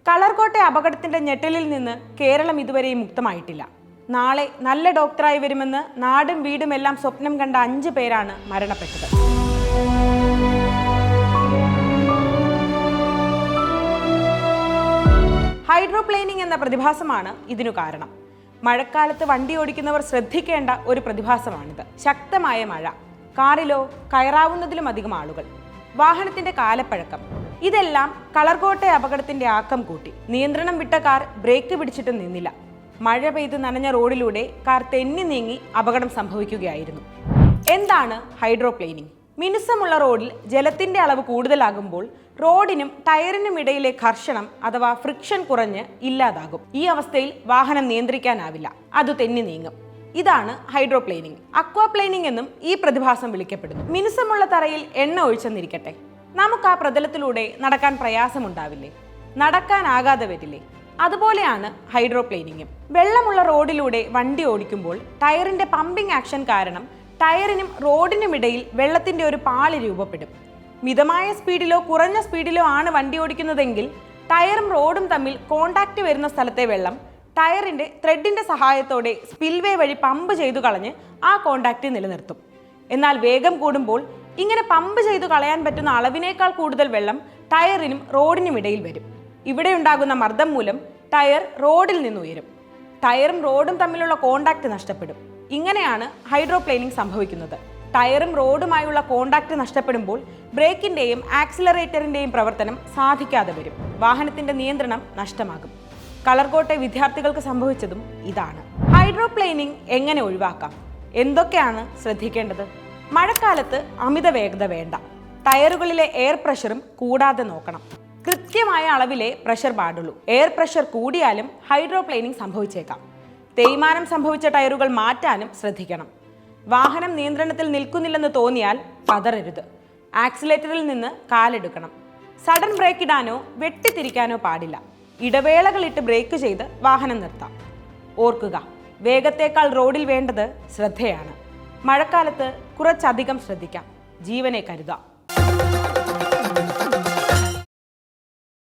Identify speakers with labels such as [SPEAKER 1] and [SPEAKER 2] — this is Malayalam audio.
[SPEAKER 1] കളർകോട്ടെ അപകടത്തിന്റെ ഞെട്ടലിൽ നിന്ന് കേരളം ഇതുവരെയും മുക്തമായിട്ടില്ല. നാളെ നല്ല ഡോക്ടറായി വരുമെന്ന് നാടും വീടുമെല്ലാം സ്വപ്നം കണ്ട 5 പേരാണ് മരണപ്പെട്ടത്. ഹൈഡ്രോപ്ലെയിനിങ് എന്ന പ്രതിഭാസമാണ് ഇതിനു കാരണം. മഴക്കാലത്ത് വണ്ടി ഓടിക്കുന്നവർ ശ്രദ്ധിക്കേണ്ട ഒരു പ്രതിഭാസമാണിത്. ശക്തമായ മഴ, കാറിലോ കയറാവുന്നതിലും അധികം ആളുകൾ, വാഹനത്തിന്റെ കാലപ്പഴക്കം, ഇതെല്ലാം കളർകോട്ടെ അപകടത്തിന്റെ ആക്കം കൂട്ടി. നിയന്ത്രണം വിട്ട കാർ ബ്രേക്ക് പിടിച്ചിട്ട് നിന്നില്ല. മഴ പെയ്ത് നനഞ്ഞ റോഡിലൂടെ കാർ തെന്നി നീങ്ങി അപകടം സംഭവിക്കുകയായിരുന്നു. എന്താണ് ഹൈഡ്രോപ്ലെയിനിങ്? മിനുസമുള്ള റോഡിൽ ജലത്തിന്റെ അളവ് കൂടുതലാകുമ്പോൾ റോഡിനും ടയറിനും ഇടയിലെ ഘർഷണം അഥവാ ഫ്രിക്ഷൻ കുറഞ്ഞ് ഇല്ലാതാകും. ഈ അവസ്ഥയിൽ വാഹനം നിയന്ത്രിക്കാനാവില്ല, അത് തെന്നി നീങ്ങും. ഇതാണ് ഹൈഡ്രോപ്ലെയിനിങ്. അക്വാപ്ലെയിനിങ് എന്നും ഈ പ്രതിഭാസം വിളിക്കപ്പെടുന്നു. മിനുസമുള്ള തറയിൽ എണ്ണ ഒഴിച്ചെന്നിരിക്കട്ടെ, നമുക്ക് ആ പ്രതലത്തിലൂടെ നടക്കാൻ പ്രയാസമുണ്ടാവില്ലേ? നടക്കാനാകാതെ വരില്ലേ? അതുപോലെയാണ് ഹൈഡ്രോപ്ലെയിനിങ്ങും. വെള്ളമുള്ള റോഡിലൂടെ വണ്ടി ഓടിക്കുമ്പോൾ ടയറിന്റെ പമ്പിംഗ് ആക്ഷൻ കാരണം ടയറിനും റോഡിനും ഇടയിൽ വെള്ളത്തിന്റെ ഒരു പാളി രൂപപ്പെടും. മിതമായ സ്പീഡിലോ കുറഞ്ഞ സ്പീഡിലോ ആണ് വണ്ടി ഓടിക്കുന്നതെങ്കിൽ ടയറും റോഡും തമ്മിൽ കോണ്ടാക്ട് വരുന്ന സ്ഥലത്തെ വെള്ളം ടയറിന്റെ ത്രെഡിന്റെ സഹായത്തോടെ സ്പിൽവേ വഴി പമ്പ് ചെയ്തു കളഞ്ഞ് ആ കോണ്ടാക്ട് നിലനിർത്തും. എന്നാൽ വേഗം കൂടുമ്പോൾ ഇങ്ങനെ പമ്പ് ചെയ്തു കളയാൻ പറ്റുന്ന അളവിനേക്കാൾ കൂടുതൽ വെള്ളം ടയറിനും റോഡിനും ഇടയിൽ വരും. ഇവിടെ ഉണ്ടാകുന്ന മർദ്ദം മൂലം ടയർ റോഡിൽ നിന്ന് ഉയരും. ടയറും റോഡും തമ്മിലുള്ള കോണ്ടാക്ട് നഷ്ടപ്പെടും. ഇങ്ങനെയാണ് ഹൈഡ്രോപ്ലെയിനിങ് സംഭവിക്കുന്നത്. ടയറും റോഡുമായുള്ള കോണ്ടാക്ട് നഷ്ടപ്പെടുമ്പോൾ ബ്രേക്കിന്റെയും ആക്സിലറേറ്ററിന്റെയും പ്രവർത്തനം സാധിക്കാതെ വരും. വാഹനത്തിന്റെ നിയന്ത്രണം നഷ്ടമാകും. കളർകോട്ടെ വിദ്യാർത്ഥികൾക്ക് സംഭവിച്ചതും ഇതാണ്. ഹൈഡ്രോപ്ലെയിനിങ് എങ്ങനെ ഒഴിവാക്കാം? എന്തൊക്കെയാണ് ശ്രദ്ധിക്കേണ്ടത്? മഴക്കാലത്ത് അമിത വേഗത വേണ്ട. ടയറുകളിലെ എയർ പ്രഷറും കൂടാതെ നോക്കണം. കൃത്യമായ അളവിലെ പ്രഷർ പാടുള്ളൂ. എയർ പ്രഷർ കൂടിയാലും ഹൈഡ്രോപ്ലെയിനിങ് സംഭവിച്ചേക്കാം. തേയ്മാനം സംഭവിച്ച ടയറുകൾ മാറ്റാനും ശ്രദ്ധിക്കണം. വാഹനം നിയന്ത്രണത്തിൽ നിൽക്കുന്നില്ലെന്ന് തോന്നിയാൽ പതറരുത്. ആക്സിലേറ്ററിൽ നിന്ന് കാലെടുക്കണം. സഡൻ ബ്രേക്ക് ഇടാനോ വെട്ടിത്തിരിക്കാനോ പാടില്ല. ഇടവേളകളിട്ട് ബ്രേക്ക് ചെയ്ത് വാഹനം നിർത്താം. ഓർക്കുക, വേഗത്തേക്കാൾ റോഡിൽ വേണ്ടത് ശ്രദ്ധയാണ്. മഴക്കാലത്ത് കുറച്ചധികം ശ്രദ്ധിക്കാം. ജീവനെ കരുതാം.